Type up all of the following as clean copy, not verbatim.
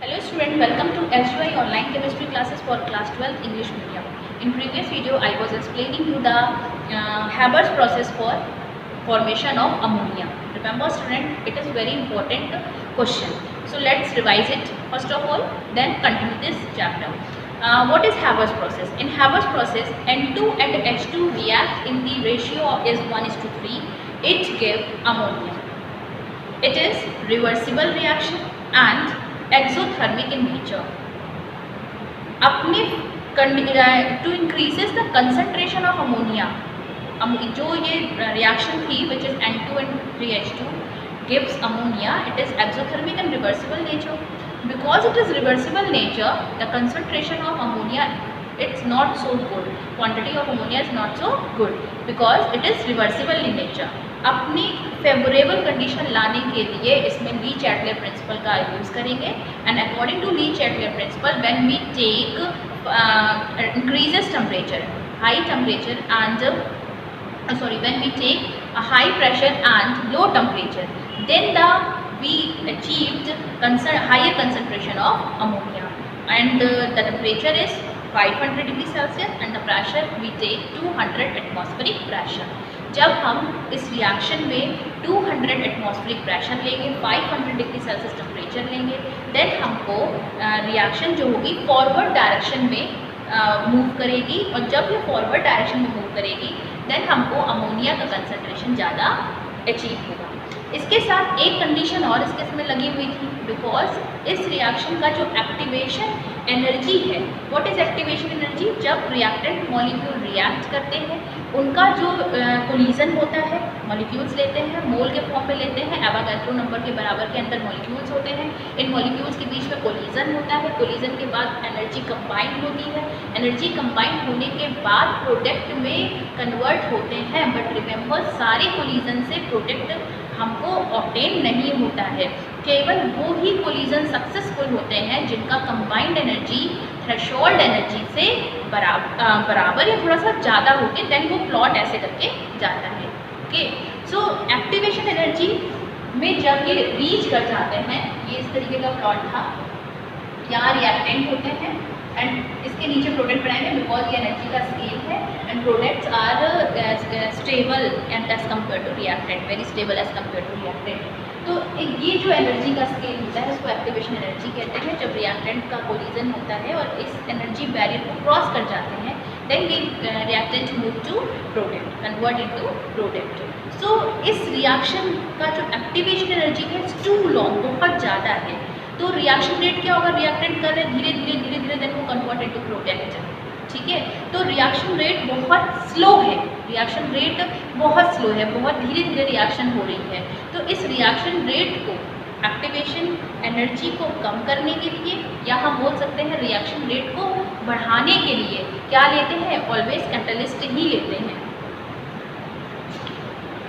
Hello student, welcome to SUI online chemistry classes for class 12 English medium. In previous video I was explaining you the Haber's process for formation of ammonia. Remember student, it is very important question. So let's revise it first of all, then continue this chapter. What is Haber's process? In Haber's process, N2 and H2 react in the ratio is 1:3. It gives ammonia. It is reversible reaction and exothermic in nature. अपने to increases the concentration of ammonia. जो ये reaction थी which is N2 and 3H2 gives ammonia, it is exothermic and reversible nature. Because it is reversible nature, the concentration of ammonia it's not so good. Quantity of ammonia is not so good because it is reversible in nature. अपनी favourable condition लाने के लिए इसमें Le Chatelier principle का use करेंगे and according to Le Chatelier principle when we take increases temperature high temperature and when we take a high pressure and low temperature, then we achieved higher concentration of ammonia and the temperature is 500 degree Celsius and the pressure we take 200 atmospheric pressure. जब हम इस reaction में 200 atmospheric pressure लेंगे, 500 degree Celsius temperature लेंगे, then हमको reaction जो होगी forward direction में मूव करेगी और जब ये फॉरवर्ड डायरेक्शन में मूव करेगी देन हमको अमोनिया का कंसंट्रेशन ज़्यादा अचीव होगा। इसके साथ एक कंडीशन और इसके इसमें लगी हुई थी, बिकॉज इस रिएक्शन का जो एक्टिवेशन एनर्जी है, व्हाट इज एक्टिवेशन एनर्जी? जब रिएक्टेंट मॉलिक्यूल रिएक्ट करते हैं उनका जो कोलिजन होता है, मॉलिक्यूल्स लेते हैं, मोल के फॉर्म में लेते हैं, एवोगाड्रो नंबर के बराबर के अंदर मॉलिक्यूल्स होते हैं, इन मॉलिक्यूल्स के बीच में कोलिजन होता है, कोलिजन के बाद एनर्जी कंबाइंड होती है, एनर्जी कंबाइंड होने के बाद प्रोडक्ट में कन्वर्ट होते हैं, बट रिमेंबर सारे कोलिजन से प्रोडक्ट हमको ऑब्टेन नहीं होता है, केवल वो ही कोलिजन सक्सेसफुल होते हैं जिनका कंबाइंड एनर्जी थ्रेशोल्ड एनर्जी से बराबर या थोड़ा सा ज़्यादा होके देन वो प्लॉट ऐसे करके जाता है। ओके, सो एक्टिवेशन एनर्जी में जब ये रीच कर जाते हैं, ये इस तरीके का प्लॉट था, यहाँ रिएक्टेंट होते हैं एंड इसके नीचे प्रोडक्ट बनाएंगे बिकॉज ये एनर्जी का स्केल है and products are stable and as compare to reactant, very stable as compare to reactant. तो ये जो एनर्जी का स्केल होता है उसको एक्टिवेशन एनर्जी कहते हैं। जब रिएक्टेंट का कोलिजन होता है और इस एनर्जी बैरियर को क्रॉस कर जाते हैं then we reactant move to product, convert into product. So इस रिएक्शन का जो एक्टिवेशन एनर्जी है इट्स टू लॉन्ग, बहुत ज़्यादा है। तो रिएक्शन रेट क्या होगा? रिएक्टेंट कर रहे धीरे धीरे धीरे धीरे देन वो कन्वर्ट इनटू प्रोडक्ट, ठीक है। तो रिएक्शन रेट बहुत स्लो है, रिएक्शन रेट बहुत स्लो है, बहुत धीरे धीरे रिएक्शन हो रही है। तो इस रिएक्शन रेट को एक्टिवेशन एनर्जी को कम करने के लिए या हम बोल सकते हैं रिएक्शन रेट को बढ़ाने के लिए क्या लेते हैं? ऑलवेज कैटलिस्ट ही लेते हैं।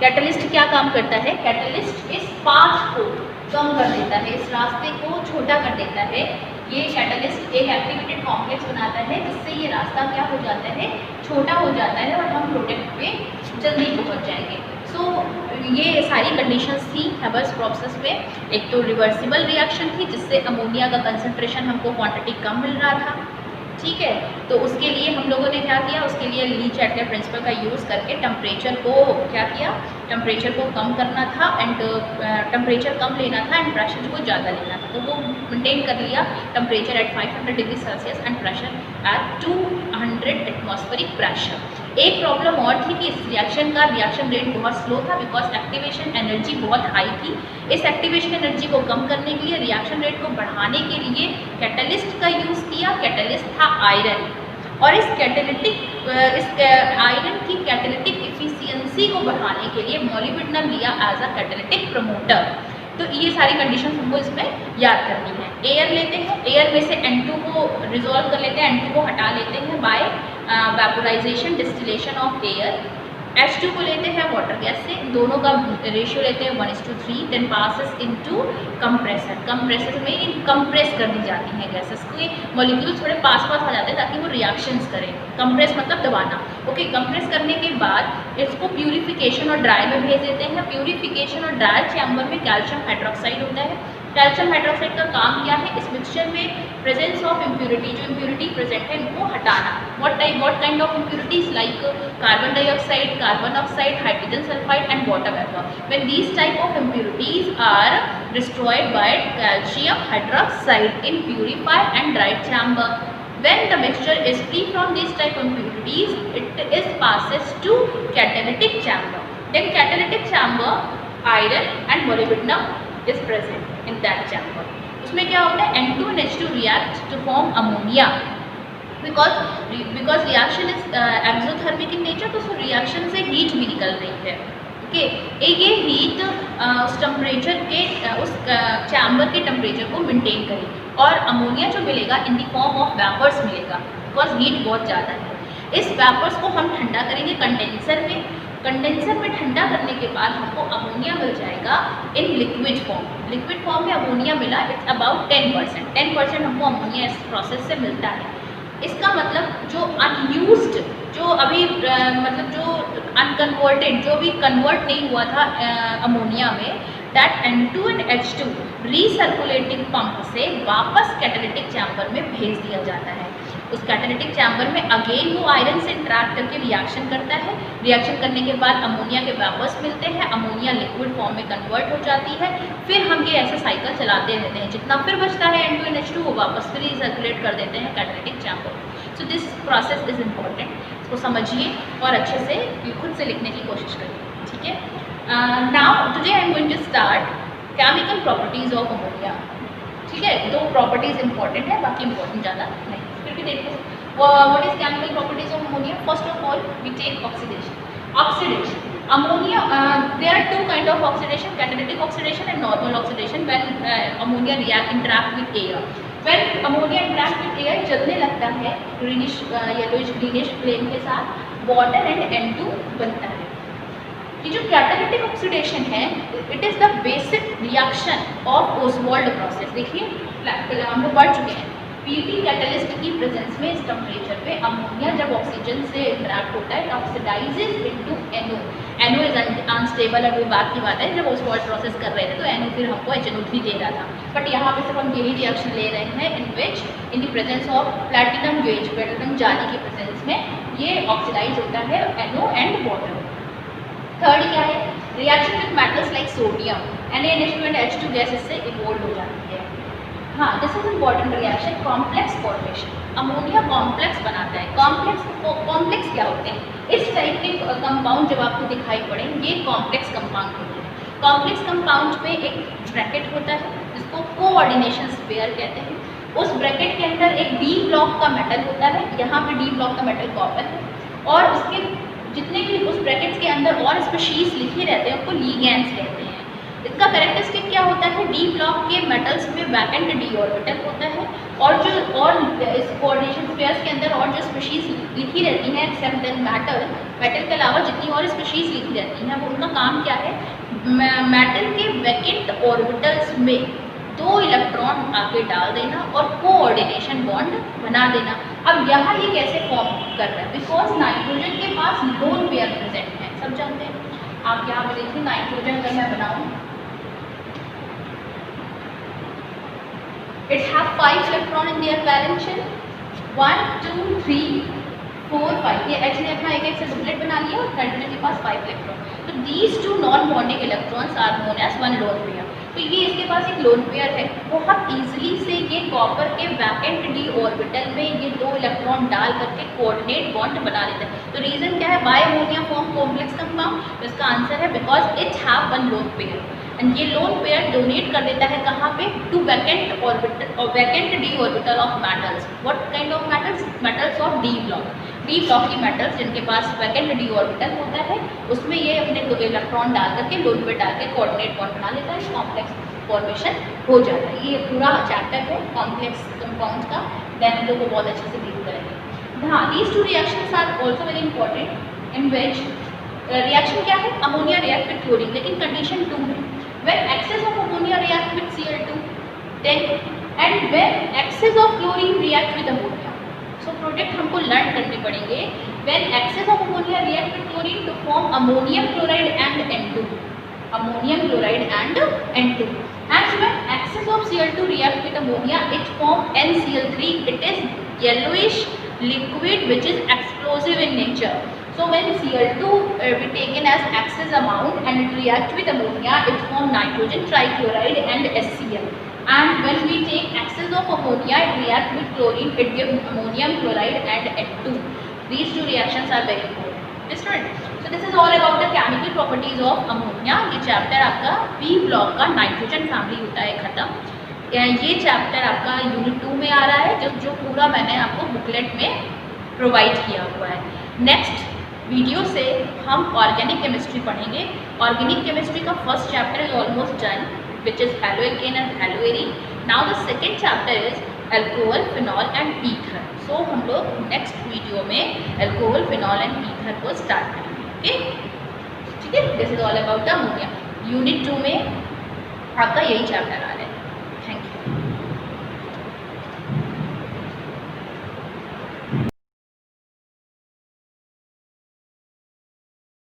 कैटलिस्ट क्या काम करता है? कैटलिस्ट इस पाथ को कम कर देता है, इस रास्ते को छोटा कर देता है। ये कैटलिस्ट एक एक्टिवेटेड कॉम्प्लेक्स बनाता है जिससे ये रास्ता क्या हो जाता है? छोटा हो जाता है और हम प्रोडक्ट पे जल्दी पहुंच जाएंगे। सो ये सारी कंडीशंस थी हैबर्स प्रोसेस में। एक तो रिवर्सिबल रिएक्शन थी जिससे अमोनिया का कंसंट्रेशन हमको क्वांटिटी कम मिल रहा था, ठीक है। तो उसके लिए हम लोगों ने क्या किया? उसके लिए ली चैटलर प्रिंसिपल का यूज़ करके टेम्परेचर को क्या किया? टेम्परेचर को कम करना था एंड टेम्परेचर कम लेना था एंड प्रेशर को ज़्यादा लेना था। तो वो मेंटेन कर लिया temperature at 500 degree Celsius and pressure at 200 atmospheric pressure. एक प्रॉब्लम और थी कि इस रिएक्शन का रिएक्शन रेट बहुत स्लो था बिकॉज एक्टिवेशन एनर्जी बहुत हाई थी। इस एक्टिवेशन एनर्जी को कम करने के लिए, रिएक्शन रेट को बढ़ाने के लिए कैटलिस्ट का यूज़ किया। कैटलिस्ट था आयरन और इस आयरन की कैटेलिटिक एफिशिएंसी को बढ़ाने के लिए मॉलिब्डेनम लिया एज अ कैटेलिटिक प्रमोटर। तो ये सारी कंडीशन हमको इसमें याद करनी है। एयर लेते हैं, एयर में से N2 को रिजॉल्व कर लेते हैं, N2 को हटा लेते हैं by vaporisation distillation of air. H2 को लेते हैं वाटर गैस से, दोनों का रेशियो लेते हैं 1:3, then passes into compressor. Compressor में कंप्रेस कर दी जाती हैं गैसेस के मॉलिक्यूल्स, थोड़े पास आ जाते हैं ताकि वो रिएक्शंस करें। कंप्रेस मतलब दबाना, ओके। कंप्रेस करने के बाद इसको प्यूरिफिकेशन और ड्राई में भेज देते हैं। प्यूरिफिकेशन और ड्राई चैम्बर में कैल्शियम हाइड्रोक्साइड होता है, कैल्शियम हाइड्रोक्साइड का काम क्या है, इस मिक्सचर में प्रेजेंस ऑफ इम्प्यूरिटी, जो इम्प्यूरिटी प्रेजेंट है उनको हटाना। What kind of impurities like carbon dioxide, carbon oxide, hydrogen sulphide and water vapour. When these type of impurities are destroyed by calcium hydroxide in purified and dried chamber, when the mixture is free from these type of impurities, it is passes to catalytic chamber. Then catalytic chamber, iron and molybdenum is present in that chamber. उसमें क्या होता है, N2 and H2 react to form ammonia because reaction is exothermic in nature, तो उस reaction से heat भी निकल रही है। ओके, ये हीट उस टेम्परेचर के उस चैम्बर के टेम्परेचर को मेंटेन करेगी और अमोनिया जो मिलेगा in the form of vapours मिलेगा, बिकॉज हीट बहुत ज़्यादा है। इस वेपर्स को हम ठंडा करेंगे कंडेंसर में। कंडेंसर में ठंडा करने के बाद हमको अमोनिया मिल जाएगा in liquid form. Liquid form में अमोनिया मिला, इट्स अबाउट 10%। 10% हमको अमोनिया इस प्रोसेस से मिलता है। इसका मतलब जो अनयूज्ड, जो अभी मतलब जो अनकन्वर्टेड, जो भी कन्वर्ट नहीं हुआ था अमोनिया में, that N2 and H2 recirculating pump से वापस कैटालिटिक चैम्बर में भेज दिया जाता है। उस कैटालिटिक चैम्बर में अगेन वो आयरन से इंटरैक्ट करके रिएक्शन करता है। रिएक्शन करने के बाद अमोनिया के वेपर्स मिलते हैं, अमोनिया लिक्विड फॉर्म में कन्वर्ट हो जाती है। फिर हम ये ऐसा साइकिल चलाते रहते हैं, जितना फिर बचता है N2 and H2 वो वापस फिर रिसर्कुलेट कर देते हैं catalytic chamber. So this process is important, इसको समझिए और अच्छे से खुद से लिखने की कोशिश करिए, ठीक है। Now today I am going to start chemical properties of ammonia, ठीक है। दो प्रॉपर्टीज इंपॉर्टेंट है, बाकी इंपॉर्टेंट ज़्यादा नहीं। फिर भी देखो what is chemical properties of ammonia. First of all we take oxidation. Ammonia, there are two kind of oxidation, catalytic oxidation and normal oxidation when ammonia interact with air. When ammonia interact with air जलने लगता है greenish yellowish greenish flame के साथ, water and N2 बनता है। ये जो catalytic oxidation है, it is the basic reaction of Oswald process। देखिए हम लोग पढ़ चुके हैं, पीटी कैटलिस्ट की प्रेजेंस में इस टेम्परेचर पे अमोनिया जब ऑक्सीजन से इंटरैक्ट होता है oxidises into NO। NO is unstable, अभी बात की बात है, जब ओसवाल्ड प्रोसेस कर रहे थे तो NO फिर हमको HNO3 दे रहा था, बट यहाँ पे सिर्फ हम यही रिएक्शन ले रहे हैं in which in the presence of platinum gauze, platinum जाली की प्रेजेंस में ये ऑक्सीडाइज होता है NO एंड वाटर। थर्ड क्या है, reaction with metals like sodium, NaNH2 and H2 gas इससे इवोल्व हो जाती है। हाँ, this is important reaction, complex formation. Ammonia complex बनाता है। कॉम्प्लेक्स क्या होते हैं, इस टाइप के कंपाउंड जब आपको दिखाई पड़े ये कॉम्प्लेक्स कंपाउंड होते हैं। कॉम्प्लेक्स कंपाउंड में एक ब्रैकेट होता है जिसको कोऑर्डिनेशन स्पेयर कहते हैं। उस ब्रैकेट के अंदर एक डी ब्लॉक का मेटल होता है, यहाँ पे डी ब्लॉक का मेटल कॉपर है, और उसके जितने भी उस ब्रैकेट्स के अंदर और स्पीशीज लिखे रहते हैं उनको लिगेंड्स कहते हैं। इसका कैरेक्टरिस्टिक क्या होता है, डी ब्लॉक के मेटल्स में वैकेंट डी ऑर्बिटल होता है, और जो और इस कोऑर्डिनेशन स्पेयर्स के अंदर और जो स्पीशीज लिखी रहती हैं एक्सेप्ट देन मेटल के अलावा जितनी और स्पीशीज लिखी रहती हैं वो उनका काम क्या है, मेटल के वैकेंट ऑर्बिटल्स में 2 इलेक्ट्रॉन आगे डाल देना और कोऑर्डिनेशन बॉन्ड बना देना। अब यहाँ ये कैसे फॉर्म कर रहा है, बिकॉज नाइट्रोजन के पास लोन पेयर प्रेजेंट है, सब जानते हैं। आप यहाँ पे देखिए नाइट्रोजन अगर मैं बनाऊँ, it have 5 electron in their valence shell, 1 2 3 4 5। ये H ने अपना एक से डुप्लेट बना लिया और नाइट्रोजन के पास 5 इलेक्ट्रॉन। तो these 2 non bonding electrons are known as one lone pair. तो ये इसके पास एक लोन पेयर है, बहुत इजीली से ये कॉपर के वैकेंट डी ऑर्बिटल में ये 2 इलेक्ट्रॉन डाल करके कोऑर्डिनेट बॉन्ड बना लेता है। तो रीजन क्या है, why ammonia form complex compound, तो इसका आंसर है because it have one lone pair and ये लोन पेयर डोनेट कर देता है कहाँ पे, टू वैकेंट ऑर्बिटल और vacant d orbital of metals. What kind of metals, metals of d block की मेटल्स जिनके पास वैकेंट डी ऑर्बिटल होता है उसमें ये अपने 2 इलेक्ट्रॉन डाल करके लोन पे डाल के कोऑर्डिनेट बॉन्ड बना लेता है, कॉम्प्लेक्स फॉर्मेशन हो जाता है। ये पूरा चैप्टर है कॉम्प्लेक्स कंपाउंड का, देन हम लोग को बहुत अच्छे से डील करेंगे। हाँ, these 2 reactions are also very important in which reaction क्या है, अमोनिया रिएक्ट विद क्लोरीन, लेकिन कंडीशन 2 है, when excess of ammonia react with Cl2 then and when excess of chlorine react with ammonia। so product हमको learn करने पड़ेंगे, when excess of ammonia react with chlorine to form ammonium chloride and N2। ammonium chloride and N2. And when excess of Cl2 react with ammonia, it forms NCl3. It is yellowish liquid which is explosive in nature. So when Cl2 be taken as excess amount and it react with ammonia, it form nitrogen trichloride and HCl. And when we take excess of ammonia, it react with chlorine, it gives ammonium chloride and N2. These two reactions are very important. Understood? So this is all about the chemical properties of ammonia. ये chapter आपका P block का nitrogen family होता है खत्म। ये chapter आपका unit 2 में आ रहा है, जो पूरा मैंने आपको बुकलेट में प्रोवाइड किया हुआ है। नेक्स्ट वीडियो से हम ऑर्गेनिक केमिस्ट्री पढ़ेंगे। ऑर्गेनिक केमिस्ट्री का first chapter is almost done, which is haloalkane and haloarine. Now the second chapter is alcohol, phenol and ether. So हम लोग next वीडियो में alcohol, phenol and ether को start करेंगे। Okay, ठीक है। This is all about the ammonia. Unit 2 में आपका यही चैप्टर आ रहा है।